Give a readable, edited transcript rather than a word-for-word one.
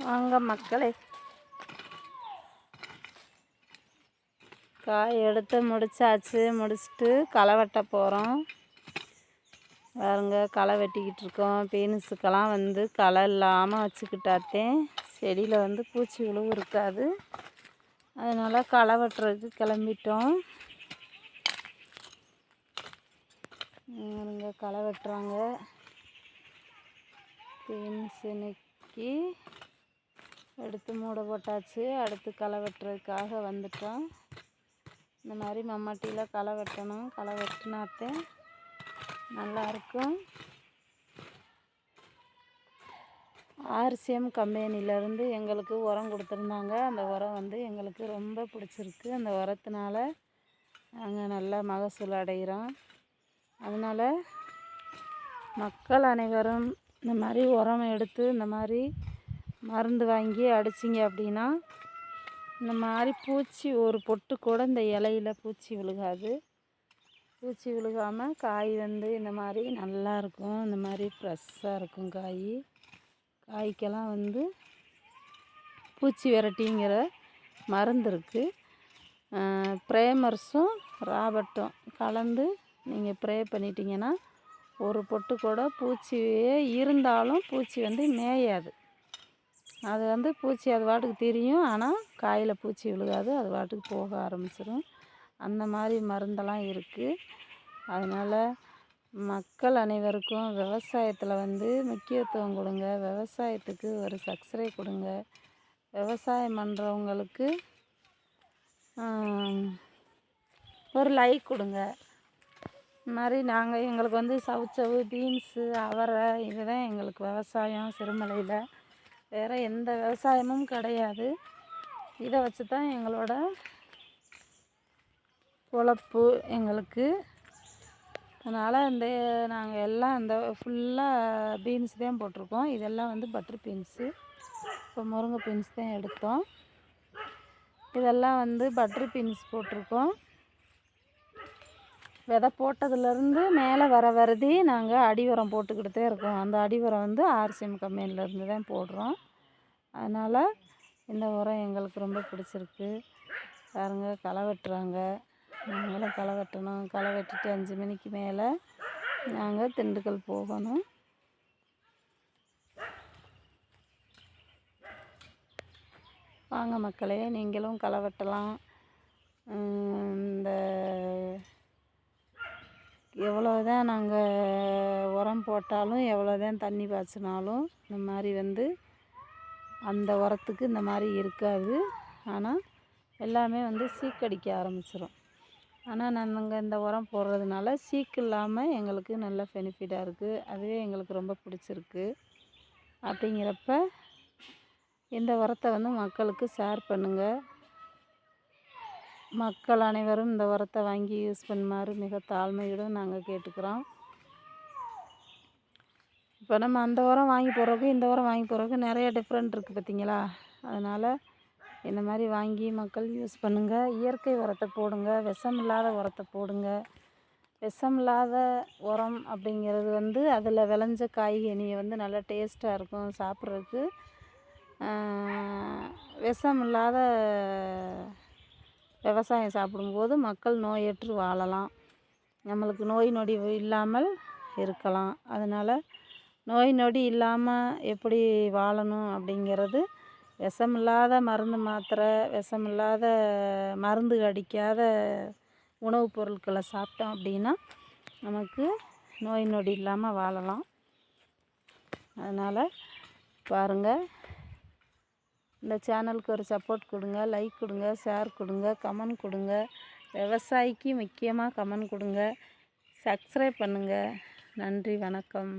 வாங்க மக்களே, காய் எடுத்து முடிச்சுட்டு களை வெட்ட போகிறோம். பாருங்க, களை வெட்டிக்கிட்டு இருக்கோம். பீன்ஸுக்கெல்லாம் வந்து களை இல்லாமல் வச்சுக்கிட்டாத்தேன் செடியில் வந்து பூச்சி உழுவு இருக்காது. அதனால் களை வெட்டுறதுக்கு கிளம்பிட்டோம். பாருங்க, களை வெட்டுறாங்க. பீன்ஸ் இன்னைக்கு எடுத்து மூட போட்டாச்சு. அடுத்து களை வெட்டுறதுக்காக வந்துட்டோம். இந்த மாதிரி மம்மாட்டியில் களை வெட்டணும். களை வெட்டினாத்தே நல்லாயிருக்கும். ஆர்சிஎம் கம்பெனிலேருந்து எங்களுக்கு உரம் கொடுத்துருந்தாங்க. அந்த உரம் வந்து எங்களுக்கு ரொம்ப பிடிச்சிருக்கு. அந்த உரத்தினால நாங்கள் நல்ல மகசூல் அடைகிறோம். அதனால் மக்கள் அனைவரும் இந்த மாதிரி உரம் எடுத்து இந்த மாதிரி மருந்து வாங்கி அடிச்சிங்க அப்படின்னா இந்த மாதிரி பூச்சி ஒரு பொட்டு கூட இந்த இலையில் பூச்சி விழுகாது. பூச்சி விழுகாமல் காய் வந்து இந்த மாதிரி நல்லாயிருக்கும். இந்த மாதிரி ஃப்ரெஷ்ஷாக இருக்கும் காய்க்கெல்லாம் வந்து பூச்சி விரட்டிங்கிற மருந்து இருக்குது. ப்ரேமர்ஸும் ராபர்ட்டும் கலந்து நீங்கள் ப்ரே பண்ணிட்டீங்கன்னா ஒரு பொட்டு கூட பூச்சியே இருந்தாலும் பூச்சி வந்து மேயாது. அது வந்து பூச்சி அது பாட்டுக்கு தெரியும், ஆனால் காயில் பூச்சி விழுகாது, அது பாட்டுக்கு போக ஆரம்பிச்சிடும். அந்த மாதிரி மருந்தெல்லாம் இருக்குது. அதனால் மக்கள் அனைவருக்கும் விவசாயத்தில் வந்து முக்கியத்துவம் கொடுங்க. விவசாயத்துக்கு ஒரு சப்ஸ்கிரைப் கொடுங்க. விவசாயம் பண்ணுறவங்களுக்கு ஒரு லைக் கொடுங்க. இந்த மாதிரி எங்களுக்கு வந்து சவுச்சவு, பீன்ஸு, அவரை இதுதான் எங்களுக்கு விவசாயம் சிறுமலையில். வேறு எந்த விவசாயமும் கிடையாது. இதை வச்சு தான் எங்களோட பொழப்பு எங்களுக்கு. அதனால் நாங்கள் எல்லாம் ஃபுல்லாக பீன்ஸ் தான் போட்டிருக்கோம். இதெல்லாம் வந்து பட்டர் பீன்ஸு. இப்போ முருங்கை பீன்ஸ் தான் எடுத்தோம். இதெல்லாம் வந்து பட்டர் பீன்ஸ் போட்டிருக்கோம். விதை போட்டதுலேருந்து மேலே வரதி நாங்கள் அடி உரம் போட்டுக்கிட்டு இருக்கோம். அந்த அடி உரம் வந்து ஆர்சிஎம் கம்பெனிலேருந்து தான் போடுறோம். அதனால் இந்த உரம் எங்களுக்கு ரொம்ப பிடிச்சிருக்கு. பாருங்க, களை வெட்டுறாங்க. நாங்களும் களை வெட்டணும். களை வெட்டிட்டு 5 மணிக்கு மேலே நாங்கள் திண்டுக்கல் போகணும். வாங்க மக்களே, நீங்களும் களை வெட்டலாம். இந்த எவ்வளோ தான் நாங்கள் உரம் போட்டாலும் எவ்வளோ தான் தண்ணி பாய்ச்சினாலும் இந்த மாதிரி வந்து அந்த உரத்துக்கு இந்த மாதிரி இருக்காது. ஆனால் எல்லாமே வந்து சீக்கடிக்க ஆரம்பிச்சிடும். ஆனால் நாங்கள் இந்த உரம் போடுறதுனால சீக்கு இல்லாமல் எங்களுக்கு நல்ல பெனிஃபிட்டாக இருக்குது. அதுவே எங்களுக்கு ரொம்ப பிடிச்சிருக்கு. அப்படிங்கிறப்ப இந்த உரத்தை வந்து மக்களுக்கு ஷேர் பண்ணுங்கள். மக்கள் அனைவரும் இந்த உரத்தை வாங்கி யூஸ் பண்ணுமாறு மிக தாழ்மையுடன் நாங்கள் கேட்டுக்கிறோம். இப்போ நம்ம அந்த உரம் வாங்கி போடுறதுக்கும் இந்த உரம் வாங்கி போடுறதுக்கும் நிறைய டிஃப்ரெண்ட் இருக்குது பார்த்தீங்களா? அதனால் இந்த மாதிரி வாங்கி மக்கள் யூஸ் பண்ணுங்கள். இயற்கை உரத்தை போடுங்க. விஷம் இல்லாத உரத்தை போடுங்க. விஷம் இல்லாத உரம் அப்படிங்கிறது வந்து அதில் விளைஞ்ச காய்கனியை வந்து நல்லா டேஸ்ட்டாக இருக்கும் சாப்பிட்றதுக்கு. விஷம் இல்லாத விவசாயம் சாப்பிடும்போது மக்கள் நோயற்று வாழலாம். நம்மளுக்கு நோய் நொடி இல்லாமல் இருக்கலாம். அதனால் நோய் நொடி இல்லாமல் எப்படி வாழணும் அப்படிங்கிறது விஷமில்லாத மருந்து மாத்திரை, விஷமில்லாத மருந்து அடிக்காத உணவுப் பொருட்களை சாப்பிட்டோம் அப்படின்னா நமக்கு நோய் நொடி இல்லாமல் வாழலாம். அதனால் பாருங்கள், இந்த சேனலுக்கு ஒரு சப்போர்ட் கொடுங்க. லைக் கொடுங்க, ஷேர் கொடுங்க, கமெண்ட் கொடுங்க. விவசாயிக்கு முக்கியமாக கமெண்ட் கொடுங்க. சப்ஸ்கிரைப் பண்ணுங்கள். நன்றி, வணக்கம்.